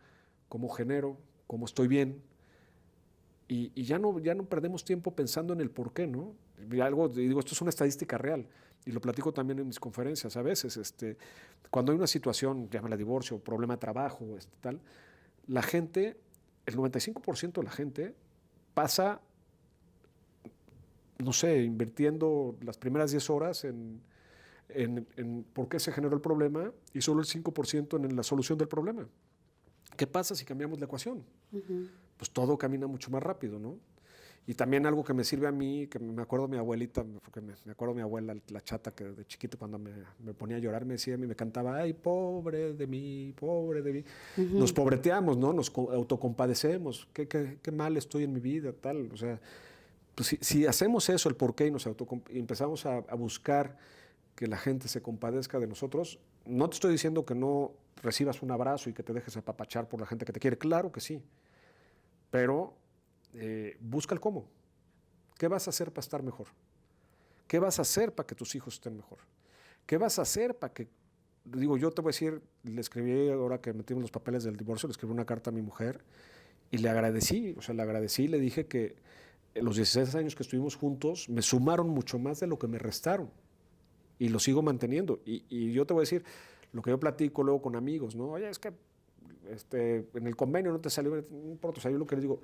cómo genero, cómo estoy bien, y ya no perdemos tiempo pensando en el por qué, ¿no? Digo, esto es una estadística real, y lo platico también en mis conferencias a veces, cuando hay una situación, llámala divorcio, problema de trabajo, tal, la gente, el 95% de la gente pasa, no sé, invirtiendo las primeras 10 horas en por qué se generó el problema y solo el 5% en la solución del problema. ¿Qué pasa si cambiamos la ecuación? Pues todo camina mucho más rápido, ¿no? Y también algo que me sirve a mí, que me acuerdo de mi abuelita, porque me acuerdo de mi abuela, la chata, que de chiquito cuando me ponía a llorar me decía, me cantaba, ay, pobre de mí. Nos pobreteamos, ¿no? Nos autocompadecemos, qué mal estoy en mi vida, tal. O sea, pues si hacemos eso, el porqué, y empezamos a buscar que la gente se compadezca de nosotros, no te estoy diciendo que no recibas un abrazo y que te dejes apapachar por la gente que te quiere, claro que sí, pero busca el cómo. ¿Qué vas a hacer para estar mejor? ¿Qué vas a hacer para que tus hijos estén mejor? ¿Qué vas a hacer para que, digo, yo te voy a decir, le escribí, ahora que metimos los papeles del divorcio, le escribí una carta a mi mujer y le agradecí, le dije que los 16 años que estuvimos juntos me sumaron mucho más de lo que me restaron. Y lo sigo manteniendo. Y yo te voy a decir, lo que yo platico luego con amigos, ¿no? Oye, es que en el convenio no te salió, no importa, o sea, yo lo que les digo,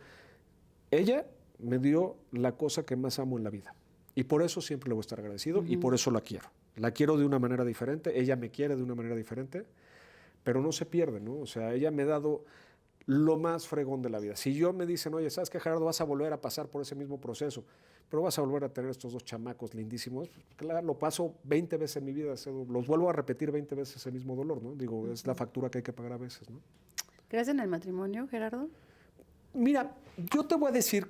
ella me dio la cosa que más amo en la vida. Y por eso siempre le voy a estar agradecido y por eso la quiero. La quiero de una manera diferente, ella me quiere de una manera diferente, pero no se pierde, ¿no? O sea, ella me ha dado lo más fregón de la vida. Si yo me dicen, oye, ¿sabes qué, Gerardo? Vas a volver a pasar por ese mismo proceso, pero vas a volver a tener estos 2 chamacos lindísimos. Claro, lo paso 20 veces en mi vida, los vuelvo a repetir 20 veces ese mismo dolor, ¿no? Digo, es la factura que hay que pagar a veces, ¿no? ¿Crees en el matrimonio, Gerardo? Mira, yo te voy a decir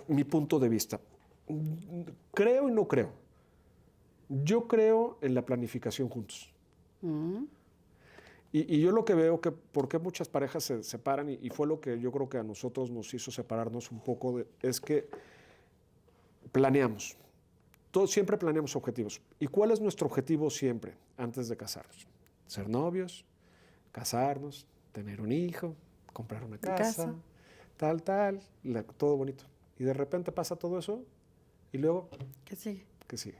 mi punto de vista. Creo y no creo. Yo creo en la planificación juntos. Y yo lo que veo que por qué muchas parejas se separan, y fue lo que yo creo que a nosotros nos hizo separarnos un poco, es que planeamos. Todos siempre planeamos objetivos. ¿Y cuál es nuestro objetivo siempre antes de casarnos? Ser novios, casarnos, tener un hijo, comprar una casa, tal, todo bonito. Y de repente pasa todo eso y luego... ¿Qué sigue? ¿Qué sigue?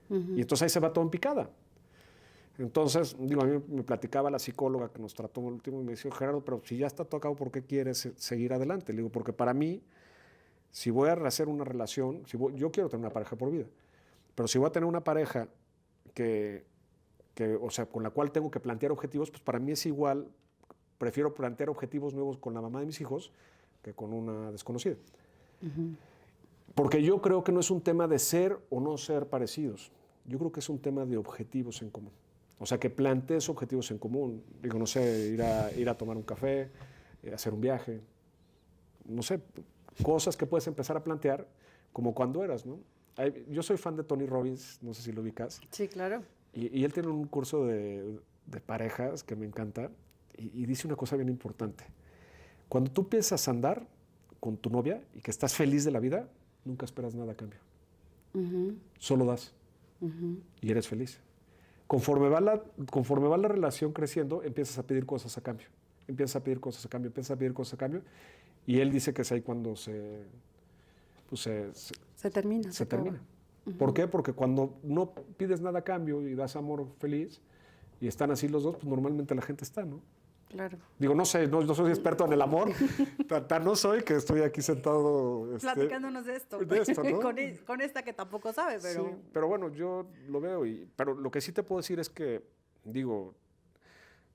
Y entonces ahí se va todo en picada. Entonces, digo, a mí me platicaba la psicóloga que nos trató el último y me decía, Gerardo, pero si ya está tocado, ¿por qué quieres seguir adelante? Le digo, porque para mí, si voy a hacer una relación, yo quiero tener una pareja por vida, pero si voy a tener una pareja o sea, con la cual tengo que plantear objetivos, pues para mí es igual, prefiero plantear objetivos nuevos con la mamá de mis hijos que con una desconocida. Porque yo creo que no es un tema de ser o no ser parecidos, yo creo que es un tema de objetivos en común. O sea, que plantees objetivos en común. Digo, no sé, ir a tomar un café, hacer un viaje, no sé, cosas que puedes empezar a plantear como cuando eras, ¿no? Yo soy fan de Tony Robbins, no sé si lo ubicas. Sí, claro. Y él tiene un curso de parejas que me encanta y dice una cosa bien importante. Cuando tú empiezas a andar con tu novia y que estás feliz de la vida, nunca esperas nada a cambio. Solo das y eres feliz. Conforme va la relación creciendo, empiezas a pedir cosas a cambio. Empiezas a pedir cosas a cambio. Y él dice que es ahí cuando se termina. Se termina. ¿Por qué? Porque cuando no pides nada a cambio y das amor feliz y están así los dos, pues normalmente la gente está, ¿no? Claro. Digo, no sé, no soy experto en el amor, tan no soy que estoy aquí sentado... platicándonos de esto. ¿no? con esta que tampoco sabe, pero... Sí, pero bueno, yo lo veo, pero lo que sí te puedo decir es que, digo,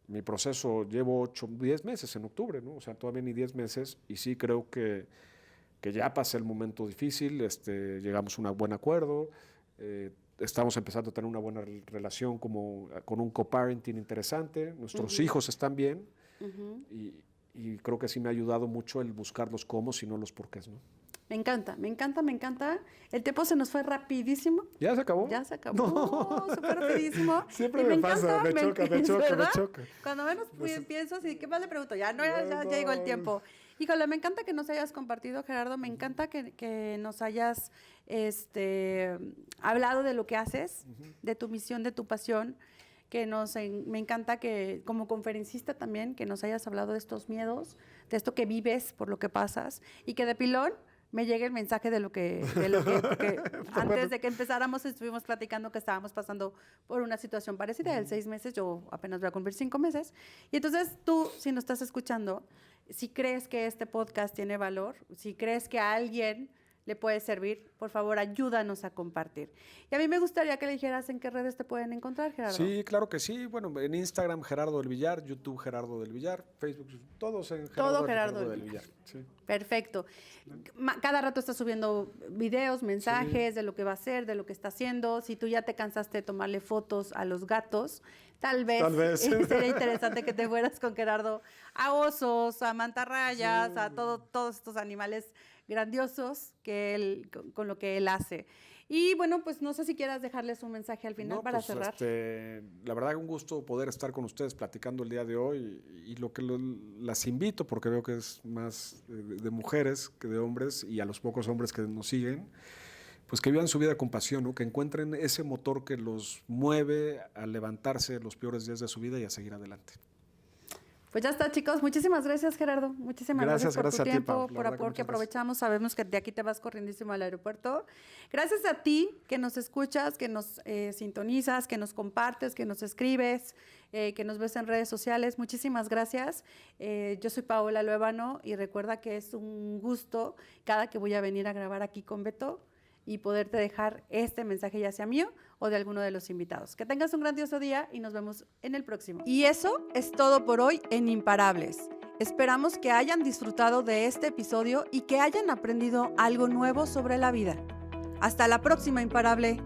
mi proceso llevo 10 meses en octubre, ¿no? O sea, todavía ni 10 meses y sí creo que ya pasé el momento difícil, llegamos a un buen acuerdo, estamos empezando a tener una buena relación con un co-parenting interesante, nuestros hijos están bien y creo que sí me ha ayudado mucho el buscar los cómo y no los porqués, ¿no? Me encanta. El tiempo se nos fue rapidísimo. ¿Ya se acabó? Ya se acabó. No, súper rapidísimo. Siempre me pasa, me choca. Cuando menos pienso así, ¿qué más le pregunto? Ya llegó el tiempo. Híjole, me encanta que nos hayas compartido, Gerardo. Me encanta que nos hayas hablado de lo que haces, de tu misión, de tu pasión. Me encanta que como conferencista también, que nos hayas hablado de estos miedos, de esto que vives, por lo que pasas, y que de pilón me llegue el mensaje de lo que porque antes de que empezáramos estuvimos platicando que estábamos pasando por una situación parecida de 6 meses, yo apenas voy a cumplir 5 meses, y entonces tú, si nos estás escuchando, si crees que este podcast tiene valor, si crees que a alguien le puede servir, por favor, ayúdanos a compartir. Y a mí me gustaría que le dijeras en qué redes te pueden encontrar, Gerardo. Sí, claro que sí. Bueno, en Instagram, Gerardo del Villar, YouTube, Gerardo del Villar, Facebook, todos en Gerardo del Villar. Sí. Perfecto. Cada rato está subiendo videos, mensajes de lo que va a hacer, de lo que está haciendo. Si tú ya te cansaste de tomarle fotos a los gatos, tal vez. Sería interesante que te fueras con Gerardo a osos, a mantarrayas, a todos estos animales grandiosos con lo que él hace. Y bueno, pues no sé si quieras dejarles un mensaje al final para cerrar. La verdad, un gusto poder estar con ustedes platicando el día de hoy y lo que las invito, porque veo que es más de mujeres que de hombres, y a los pocos hombres que nos siguen, pues que vivan su vida con pasión, ¿no? Que encuentren ese motor que los mueve a levantarse los peores días de su vida y a seguir adelante. Pues ya está, chicos. Muchísimas gracias, Gerardo. Muchísimas gracias por tu tiempo, porque aprovechamos. Sabemos que de aquí te vas corriendísimo al aeropuerto. Gracias a ti que nos escuchas, que nos sintonizas, que nos compartes, que nos escribes, que nos ves en redes sociales. Muchísimas gracias. Yo soy Paola Luébano y recuerda que es un gusto cada que voy a venir a grabar aquí con Beto y poderte dejar este mensaje, ya sea mío o de alguno de los invitados. Que tengas un grandioso día y nos vemos en el próximo. Y eso es todo por hoy en Imparables. Esperamos que hayan disfrutado de este episodio y que hayan aprendido algo nuevo sobre la vida. Hasta la próxima, Imparable.